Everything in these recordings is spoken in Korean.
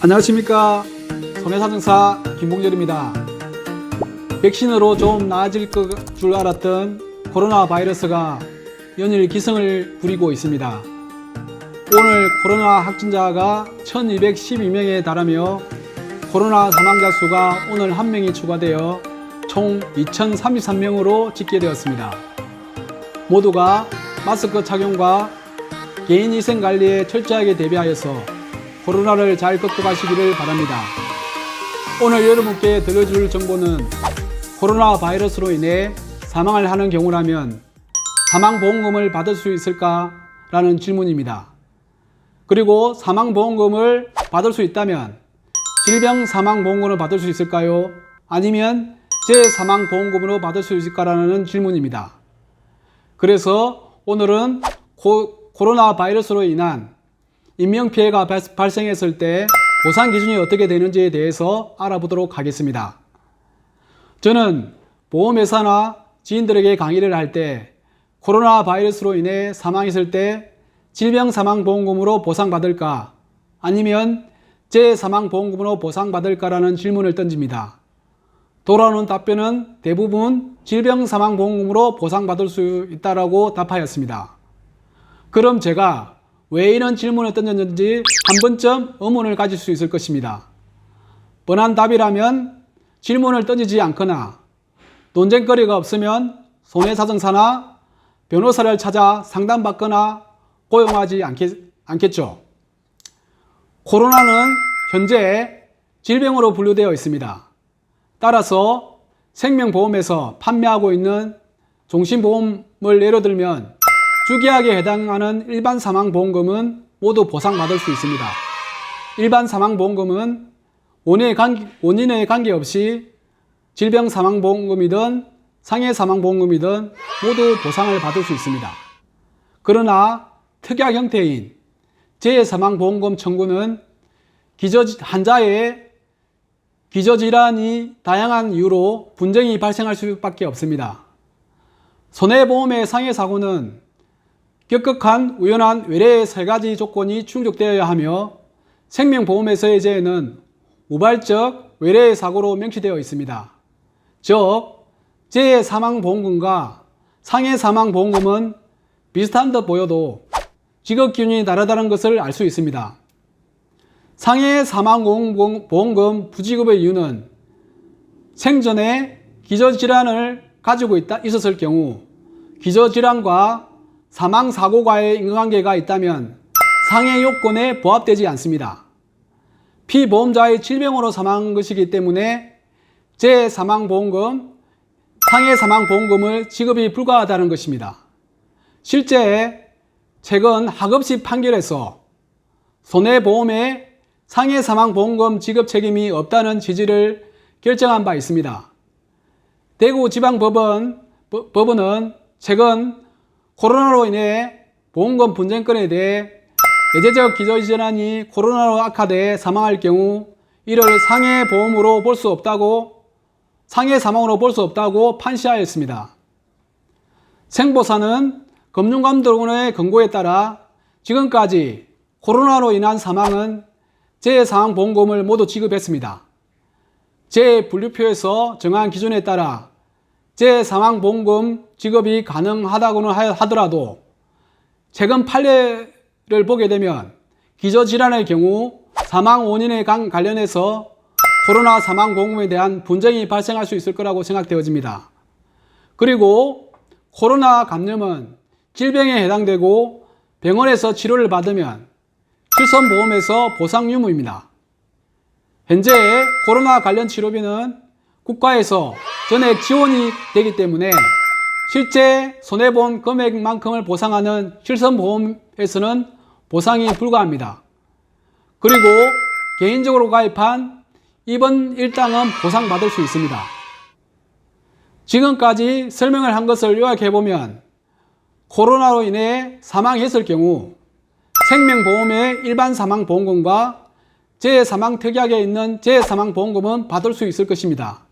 안녕하십니까, 손해사정사 김봉렬입니다. 백신으로 좀 나아질 줄 알았던 코로나 바이러스가 연일 기승을 부리고 있습니다. 오늘 코로나 확진자가 1212명에 달하며 코로나 사망자 수가 오늘 1명이 추가되어 총 2033명으로 집계되었습니다. 모두가 마스크 착용과 개인위생관리에 철저하게 대비하여서 코로나를 잘 극복하시기를 바랍니다. 오늘 여러분께 들려줄 정보는 코로나 바이러스로 인해 사망을 하는 경우라면 사망보험금을 받을 수 있을까? 라는 질문입니다. 그리고 사망보험금을 받을 수 있다면 질병사망보험금을 받을 수 있을까요? 아니면 재사망보험금으로 받을 수 있을까라는 질문입니다. 그래서 오늘은 코로나 바이러스로 인한 인명피해가 발생했을 때 보상 기준이 어떻게 되는지에 대해서 알아보도록 하겠습니다. 저는 보험회사나 지인들에게 강의를 할 때 코로나 바이러스로 인해 사망했을 때 질병사망보험금으로 보상받을까 아니면 재사망보험금으로 보상받을까라는 질문을 던집니다. 돌아오는 답변은 대부분 질병사망보험금으로 보상받을 수 있다고 답하였습니다. 그럼 제가 왜 이런 질문을 던졌는지 한 번쯤 의문을 가질 수 있을 것입니다. 뻔한 답이라면 질문을 던지지 않거나 논쟁거리가 없으면 손해사정사나 변호사를 찾아 상담받거나 고용하지 않겠죠. 코로나는 현재 질병으로 분류되어 있습니다. 따라서 생명보험에서 판매하고 있는 종신보험을 예로 들면 주계약에 해당하는 일반 사망보험금은 모두 보상받을 수 있습니다. 일반 사망보험금은 원인에 관계없이 질병사망보험금이든 상해사망보험금이든 모두 보상을 받을 수 있습니다. 그러나 특약 형태인 재사망보험금 청구는 환자의 기저질환이 다양한 이유로 분쟁이 발생할 수밖에 없습니다. 손해보험의 상해사고는 격극한 우연한 외래의 세 가지 조건이 충족되어야 하며 생명보험에서의 재해는 우발적 외래의 사고로 명시되어 있습니다. 즉, 재사망보험금과 상해사망보험금은 비슷한 듯 보여도 지급기준이 다르다는 것을 알 수 있습니다. 상해사망보험금 부지급의 이유는 생전에 기저질환을 가지고 있었을 경우 기저질환과 사망사고과의 인과관계가 있다면 상해 요건에 부합되지 않습니다. 피보험자의 질병으로 사망한 것이기 때문에 재사망보험금, 상해사망보험금을 지급이 불가하다는 것입니다. 실제 최근 하급식 판결에서 손해보험에 상해사망보험금 지급 책임이 없다는 취지를 결정한 바 있습니다. 대구지방법원은 최근 코로나로 인해 보험금 분쟁건에 대해 대대적 기저질환이 코로나로 악화돼 사망할 경우 이를 상해사망으로 볼 수 없다고 판시하였습니다. 생보사는 금융감독원의 권고에 따라 지금까지 코로나로 인한 사망은 재사망보험금을 모두 지급했습니다. 재분류표에서 정한 기준에 따라 재사망보험금 지급이 가능하다고는 하더라도 최근 판례를 보게 되면 기저질환의 경우 사망 원인에 관련해서 코로나 사망보험금에 대한 분쟁이 발생할 수 있을 거라고 생각되어집니다. 그리고 코로나 감염은 질병에 해당되고 병원에서 치료를 받으면 실손보험에서 보상 유무입니다. 현재 코로나 관련 치료비는 국가에서 전액 지원이 되기 때문에 실제 손해본 금액만큼을 보상하는 실손보험에서는 보상이 불가합니다. 그리고 개인적으로 가입한 입원 일당은 보상받을 수 있습니다. 지금까지 설명을 한 것을 요약해보면 코로나로 인해 사망했을 경우 생명보험의 일반 사망보험금과 재사망특약에 있는 재사망보험금은 받을 수 있을 것입니다.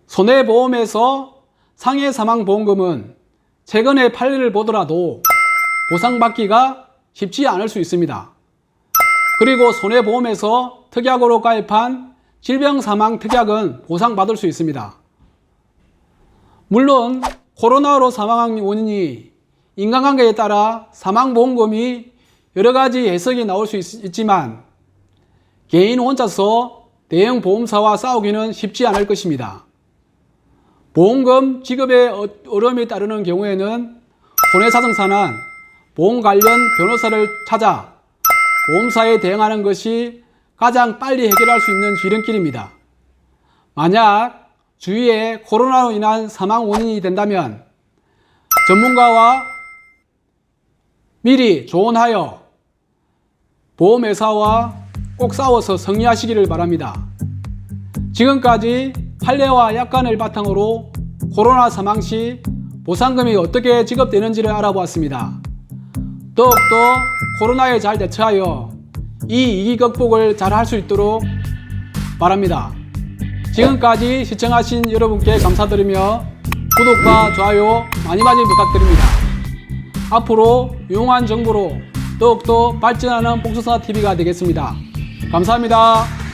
손해보험에서 상해사망보험금은 최근의 판례를 보더라도 보상받기가 쉽지 않을 수 있습니다. 그리고 손해보험에서 특약으로 가입한 질병사망특약은 보상받을 수 있습니다. 물론 코로나로 사망한 원인이 인간관계에 따라 사망보험금이 여러 가지 해석이 나올 수 있지만 개인 혼자서 대형 보험사와 싸우기는 쉽지 않을 것입니다. 보험금 지급에 어려움이 따르는 경우에는 손해사정사는 보험 관련 변호사를 찾아 보험사에 대응하는 것이 가장 빨리 해결할 수 있는 지름길입니다. 만약 주위에 코로나로 인한 사망 원인이 된다면 전문가와 미리 조언하여 보험회사와 꼭 싸워서 승리하시기를 바랍니다. 지금까지 판례와 약관을 바탕으로 코로나 사망 시 보상금이 어떻게 지급되는지를 알아보았습니다. 더욱더 코로나에 잘 대처하여 이 위기 극복을 잘 할 수 있도록 바랍니다. 지금까지 시청하신 여러분께 감사드리며 구독과 좋아요 많이 부탁드립니다. 앞으로 유용한 정보로 더욱더 발전하는 복수사TV가 되겠습니다. 감사합니다.